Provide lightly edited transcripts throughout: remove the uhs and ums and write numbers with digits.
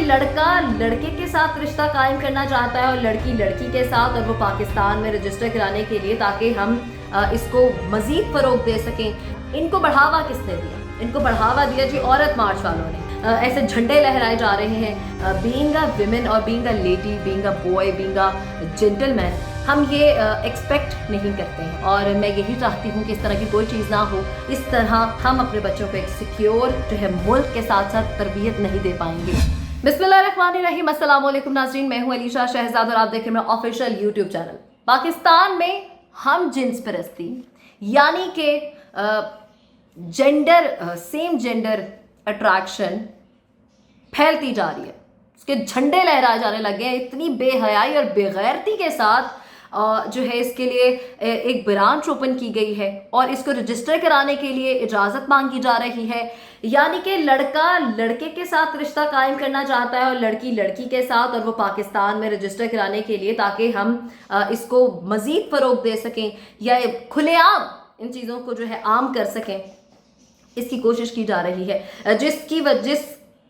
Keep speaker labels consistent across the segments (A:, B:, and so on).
A: लड़का लड़के के साथ रिश्ता कायम करना चाहता है और लड़की लड़की के साथ, और वो पाकिस्तान में रजिस्टर कराने के लिए, ताकि हम इसको मजीद फरोग दे सकें। इनको बढ़ावा किसने दिया? इनको बढ़ावा दिया जी औरत मार्च वालों ने। ऐसे झंडे लहराए जा रहे हैं, बीइंग अ विमेन और being a lady, being a boy, being a gentleman, हम ये एक्सपेक्ट नहीं करते हैं। और मैं यही चाहती हूँ कि इस तरह की कोई चीज़ ना हो। इस तरह हम अपने बच्चों को एक सिक्योर जो है मुल्क के साथ साथ तरबियत नहीं दे पाएंगे। बिस्मिल्लाहिर्रहमानिर्रहीम, अस्सलाम वालेकुम नाज़रीन, मैं हूँ अलीशा शहजाद और आप देख रहे हैं मेरा ऑफिशियल यूट्यूब चैनल। पाकिस्तान में हम जिन्स परस्ती यानी कि सेम जेंडर अट्रैक्शन फैलती जा रही है, उसके झंडे लहराए जाने लगे हैं इतनी बेहयाई और बेगैरती के साथ। जो है इसके लिए एक ब्रांच ओपन की गई है और इसको रजिस्टर कराने के लिए इजाज़त मांगी जा रही है। यानी कि लड़का लड़के के साथ रिश्ता कायम करना चाहता है और लड़की लड़की के साथ, और वो पाकिस्तान में रजिस्टर कराने के लिए, ताकि हम इसको मज़ीद फ़रोग दे सकें या खुलेआम इन चीज़ों को जो है आम कर सकें, इसकी कोशिश की जा रही है।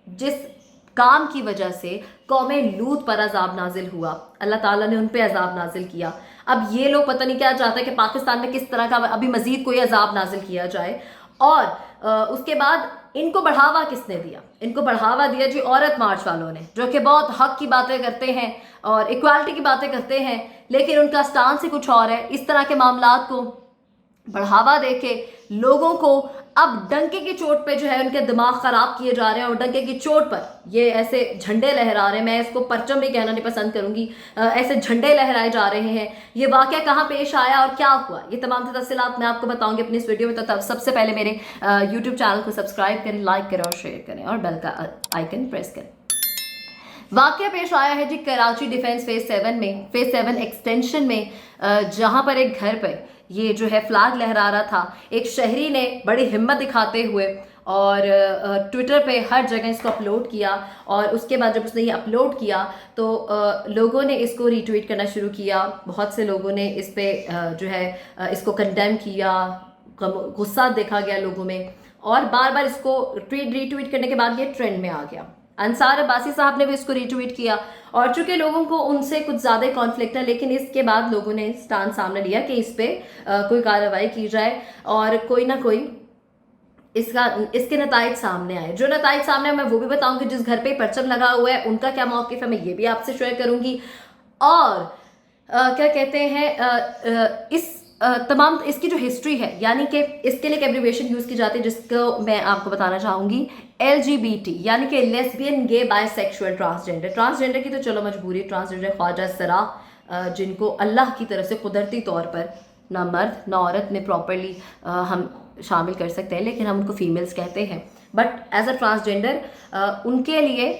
A: जिस काम की वजह से कौमे लूत पर अजाब नाजिल हुआ, अल्लाह ताला ने उन पे अजाब नाजिल किया। अब ये लोग पता नहीं क्या चाहते हैं कि पाकिस्तान में किस तरह का अभी मजीद कोई अजाब नाजिल किया जाए। और उसके बाद इनको बढ़ावा किसने दिया? इनको बढ़ावा दिया जी औरत मार्च वालों ने, जो कि बहुत हक की बातें करते हैं और इक्वालिटी की बातें करते हैं, लेकिन उनका स्टांस ही कुछ और है। इस तरह के मामलात को बढ़ावा देके लोगों को अब डंके की चोट पे जो है उनके दिमाग खराब किए जा रहे हैं, और डंके की चोट पर ये ऐसे झंडे लहरा रहे हैं। मैं इसको परचम भी कहना नहीं पसंद करूंगी, ऐसे झंडे लहराए जा रहे हैं। ये वाकया कहाँ पेश आया और क्या हुआ, ये तमाम तफसीलात मैं आपको बताऊंगी अपनी इस वीडियो में। तो तब सबसे पहले मेरे यूट्यूब चैनल को सब्सक्राइब करें, लाइक करें और शेयर करें और बेल का आइकन प्रेस करें। वाकया पेश आया है जी कराची डिफेंस फेज 7 एक्सटेंशन में, जहां पर एक घर पर ये जो है फ्लैग लहरा रहा था। एक शहरी ने बड़ी हिम्मत दिखाते हुए और ट्विटर पे हर जगह इसको अपलोड किया, और उसके बाद जब उसने ये अपलोड किया तो लोगों ने इसको रीट्वीट करना शुरू किया। बहुत से लोगों ने इस पे जो है इसको कंडेम किया, गुस्सा देखा गया लोगों में, और बार बार इसको रीट्वीट करने के बाद ये ट्रेंड में आ गया। अंसार अब्बासी साहब ने भी इसको रीट्वीट किया, और चूंकि लोगों को उनसे कुछ ज़्यादा कॉन्फ्लिक्ट है, लेकिन इसके बाद लोगों ने स्टांस सामने लिया कि इस पे कोई कार्रवाई की जाए और कोई ना कोई इसके नताइज सामने आए। जो नताइज सामने आए मैं वो भी बताऊंगी। जिस घर पे परचम लगा हुआ है उनका क्या मौक़िफ़ है मैं ये भी आपसे शेयर करूंगी। और क्या कहते हैं इस तमाम इसकी जो हिस्ट्री है, यानी कि इसके लिए एक एब्रिविएशन यूज़ की जाती है जिसको मैं आपको बताना चाहूँगी, LGBT, यानी कि लेस्बियन, गे, बायसेक्सुअल, ट्रांसजेंडर की तो चलो मजबूरी, ट्रांसजेंडर ख्वाजा सरा, जिनको अल्लाह की तरफ से कुदरती तौर पर ना मर्द ना औरत में प्रॉपरली हम शामिल कर सकते हैं, लेकिन हम उनको फीमेल्स कहते हैं। बट एज अ ट्रांसजेंडर उनके लिए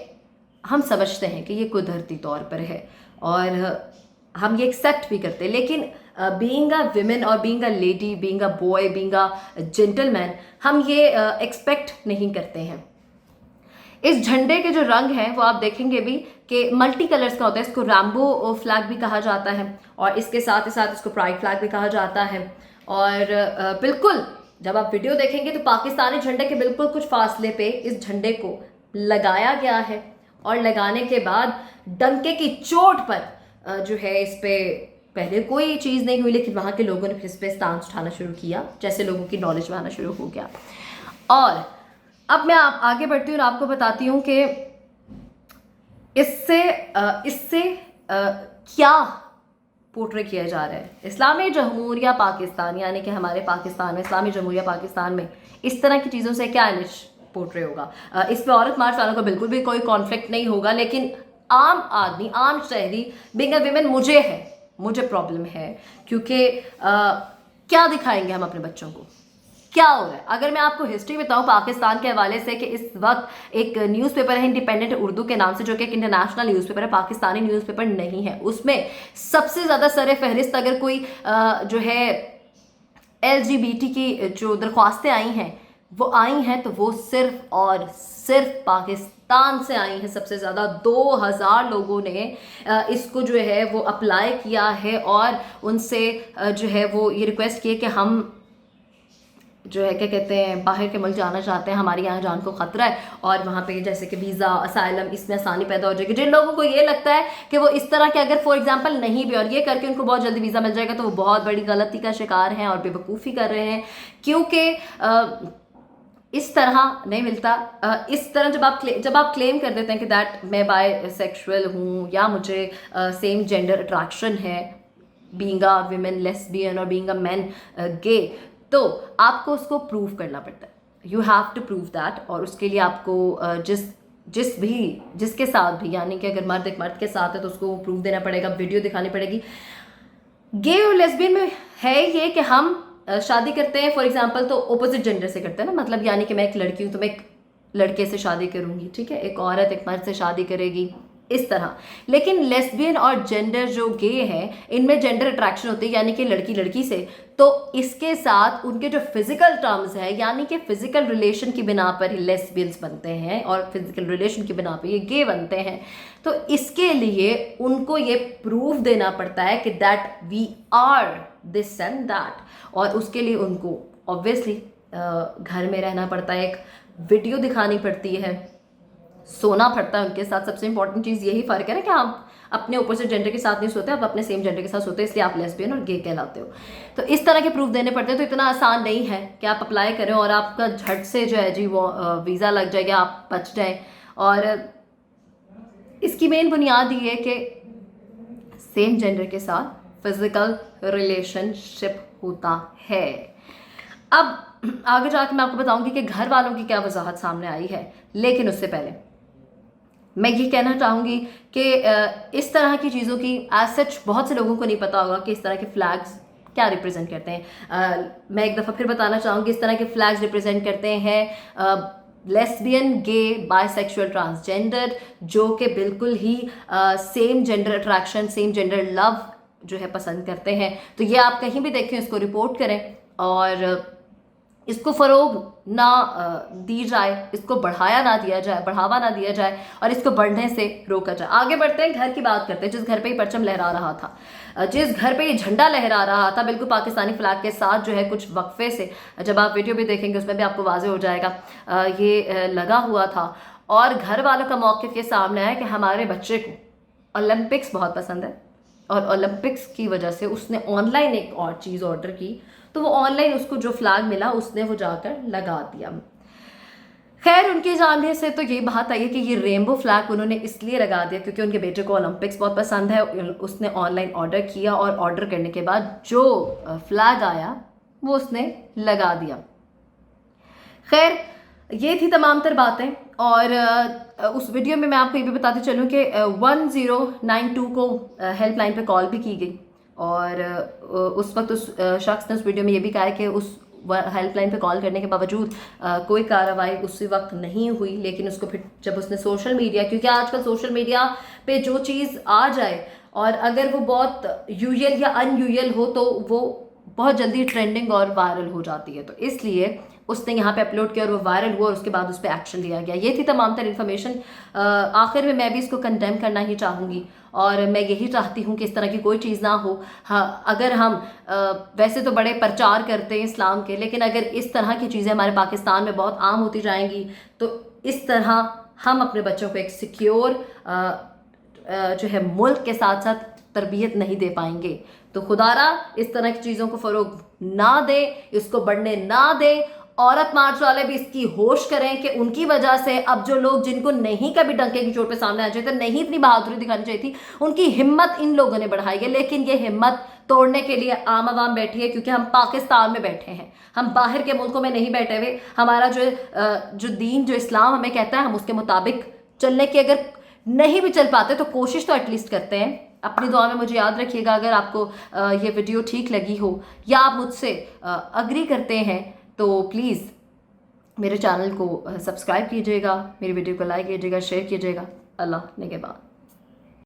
A: हम समझते हैं कि ये कुदरती तौर पर है और हम ये एक्सेप्ट भी करते हैं। लेकिन बीइंग अ विमेन और being a lady, being a boy, being a gentleman, हम ये एक्सपेक्ट नहीं करते हैं। इस झंडे के जो रंग हैं वो आप देखेंगे भी कि मल्टी कलर्स का होता है। इसको रैम्बो फ्लैग भी कहा जाता है, और इसके साथ ही साथ इसको प्राइड फ्लैग भी कहा जाता है। और बिल्कुल जब आप वीडियो देखेंगे तो पाकिस्तानी झंडे के बिल्कुल कुछ फासले पे इस झंडे को लगाया गया है, और लगाने के बाद डंके की चोट पर जो है इस पे पहले कोई चीज़ नहीं हुई, लेकिन वहाँ के लोगों ने फिर इस पे स्टांस उठाना शुरू किया, जैसे लोगों की नॉलेज में आना शुरू हो गया। और अब मैं आगे बढ़ती हूँ और आपको बताती हूँ कि इससे क्या पोर्ट्रे किया जा रहा है। इस्लामी जमहूरिया पाकिस्तान, यानी कि हमारे पाकिस्तान में, इस्लामी जमहूरिया पाकिस्तान में इस तरह की चीज़ों से क्या इमेज पोर्ट्रे होगा। इस पे औरत मार्च वालों को बिल्कुल भी कोई कॉन्फ्लिक्ट नहीं होगा, लेकिन आम आदमी, आम शहरी, बीइंग अ विमेन, मुझे प्रॉब्लम है, क्योंकि क्या दिखाएंगे हम अपने बच्चों को, क्या हो रहा है। अगर मैं आपको हिस्ट्री बताऊं पाकिस्तान के हवाले से, कि इस वक्त एक न्यूज़पेपर है इंडिपेंडेंट उर्दू के नाम से, जो कि एक इंटरनेशनल न्यूज़पेपर है, पाकिस्तानी न्यूज़पेपर नहीं है। उसमें सबसे ज़्यादा सर फहरिस्त अगर कोई जो है LGBT की जो दरख्वास्तें आई हैं वो आई हैं, तो वो सिर्फ और सिर्फ पाकिस्तान से आई हैं। सबसे ज़्यादा 2000 लोगों ने इसको जो है वो अप्लाई किया है, और उनसे जो है वो ये रिक्वेस्ट की है कि हम जो है क्या कहते हैं बाहर के मुल्क जाना चाहते हैं, हमारी यहाँ जान को ख़तरा है और वहाँ पे जैसे कि वीज़ा असाइलम इसमें आसानी पैदा हो जाएगी। जिन लोगों को ये लगता है कि वो इस तरह के अगर फॉर एग्जांपल नहीं भी और ये करके उनको बहुत जल्दी वीज़ा मिल जाएगा, तो वो बहुत बड़ी गलती का शिकार हैं और बेवकूफ़ी कर रहे हैं, क्योंकि इस तरह नहीं मिलता। इस तरह जब आप क्लेम कर देते हैं कि दैट मैं बाय सेक्सुअल हूँ या मुझे सेम जेंडर अट्रैक्शन है, बीइंग अ विमेन लेस्बियन और बीइंग अ मैन गे, तो आपको उसको प्रूव करना पड़ता है। You have to prove that. और उसके लिए आपको जिसके साथ भी, यानी कि अगर मर्द एक मर्द के साथ है तो उसको प्रूफ देना पड़ेगा, वीडियो दिखानी पड़ेगी। गे और लेस्बियन में है ये कि हम शादी करते हैं फॉर एग्जांपल तो ऑपोजिट जेंडर से करते हैं ना, मतलब यानी कि मैं एक लड़की हूँ तो मैं एक लड़के से शादी करूँगी, ठीक है, एक औरत एक मर्द से शादी करेगी, इस तरह। लेकिन लेस्बियन और जेंडर जो गे हैं इनमें जेंडर अट्रैक्शन होती है, यानी कि लड़की लड़की से, तो इसके साथ उनके जो फिजिकल टर्म्स है, यानी कि फिजिकल रिलेशन की बिना पर ही लेस्बियंस बनते हैं और फिजिकल रिलेशन की बिना पर ये गे बनते हैं। तो इसके लिए उनको ये प्रूफ देना पड़ता है कि that we are this and that, और उसके लिए उनको ऑब्वियसली घर में रहना पड़ता है, एक वीडियो दिखानी पड़ती है, सोना पड़ता है उनके साथ। सबसे इंपॉर्टेंट चीज़ यही फ़र्क है ना कि आप अपने ऑपोजिट जेंडर के साथ नहीं सोते, आप अपने सेम जेंडर के साथ सोते हैं, इसलिए आप लेस्बियन और गे कहलाते हो। तो इस तरह के प्रूफ देने पड़ते हैं। तो इतना आसान नहीं है कि आप अप्लाई करें और आपका झट से जो है जी वो वीज़ा लग जाएगा, आप बच जाएँ। और इसकी मेन बुनियाद ये है कि सेम जेंडर के साथ फिजिकल रिलेशनशिप होता है। अब आगे जाके मैं आपको बताऊंगी कि घर वालों की क्या वजाहत सामने आई है, लेकिन उससे पहले मैं ये कहना चाहूँगी कि इस तरह की चीज़ों की एज सच बहुत से लोगों को नहीं पता होगा कि इस तरह के फ्लैग्स क्या रिप्रेजेंट करते हैं। मैं एक दफ़ा फिर बताना चाहूँगी, इस तरह के फ्लैग्स रिप्रेजेंट करते हैं लेस्बियन, गे, बायसेक्सुअल, ट्रांसजेंडर, जो कि बिल्कुल ही same gender attraction, same gender love जो है पसंद करते हैं। तो ये आप कहीं भी देखें इसको रिपोर्ट करें और इसको फ़रोग ना दी जाए, इसको बढ़ाया ना दिया जाए, बढ़ावा ना दिया जाए और इसको बढ़ने से रोका जाए। आगे बढ़ते हैं, घर की बात करते हैं। जिस घर पे ये परचम लहरा रहा था, जिस घर पे ये झंडा लहरा रहा था बिल्कुल पाकिस्तानी फ्लैग के साथ, जो है कुछ वक्फे से, जब आप वीडियो भी देखेंगे उसमें भी आपको वाज़ेह हो जाएगा, ये लगा हुआ था। और घर वालों का मौक़िफ़ ये सामने आया कि हमारे बच्चे को ओलंपिक्स बहुत पसंद है और ओलंपिक्स की वजह से उसने ऑनलाइन एक और चीज़ ऑर्डर की, तो वो ऑनलाइन उसको जो फ्लैग मिला उसने वो जाकर लगा दिया। खैर उनके जानने से तो ये बात आई है कि ये रेनबो फ्लैग उन्होंने इसलिए लगा दिया क्योंकि उनके बेटे को ओलंपिक्स बहुत पसंद है। उसने ऑनलाइन ऑर्डर किया और ऑर्डर करने के बाद जो फ्लैग आया वो उसने लगा दिया। खैर ये थी तमाम तर बातें। और उस वीडियो में मैं आपको ये भी बताती चलूँ कि 1092 को हेल्पलाइन पे कॉल भी की गई और उस वक्त उस शख्स ने उस वीडियो में ये भी कहा है कि उस हेल्पलाइन पे कॉल करने के बावजूद कोई कार्रवाई उसी वक्त नहीं हुई। लेकिन उसको फिर जब उसने सोशल मीडिया, क्योंकि आजकल सोशल मीडिया पे जो चीज़ आ जाए और अगर वो बहुत यूजुअल या अनयूजुअल हो तो वो बहुत जल्दी ट्रेंडिंग और वायरल हो जाती है, तो इसलिए उसने यहाँ पे अपलोड किया और वो वायरल हुआ और उसके बाद उस पर एक्शन लिया गया। ये थी तमाम तर इन्फॉर्मेशन। आखिर में मैं भी इसको कंडेम करना ही चाहूँगी और मैं यही चाहती हूँ कि इस तरह की कोई चीज़ ना हो। हाँ, अगर हम वैसे तो बड़े प्रचार करते हैं इस्लाम के, लेकिन अगर इस तरह की चीज़ें हमारे पाकिस्तान में बहुत आम होती जाएंगी तो इस तरह हम अपने बच्चों को एक सिक्योर जो है मुल्क के साथ साथ तरबियत नहीं दे पाएंगे। तो खुदारा इस तरह की चीज़ों को फ़रोग ना दे, इसको बढ़ने ना दे। औरत मार्च वाले भी इसकी होश करें कि उनकी वजह से अब जो लोग जिनको नहीं कभी डंके की चोट पे सामने आ चाहिए थे, नहीं इतनी बहादुरी दिखानी चाहिए थी, उनकी हिम्मत इन लोगों ने बढ़ाई है। लेकिन ये हिम्मत तोड़ने के लिए आम आवाम बैठी है, क्योंकि हम पाकिस्तान में बैठे हैं, हम बाहर के मुल्कों में नहीं बैठे हुए। हमारा जो दीन, जो इस्लाम हमें कहता है, हम उसके मुताबिक चलने की अगर नहीं भी चल पाते तो कोशिश तो एटलीस्ट करते हैं। अपनी दुआ में मुझे याद रखिएगा। अगर आपको ये वीडियो ठीक लगी हो या आप मुझसे अग्री करते हैं तो प्लीज़ मेरे चैनल को सब्सक्राइब कीजिएगा, मेरी वीडियो को लाइक कीजिएगा, शेयर कीजिएगा। अल्लाह ने के बाद।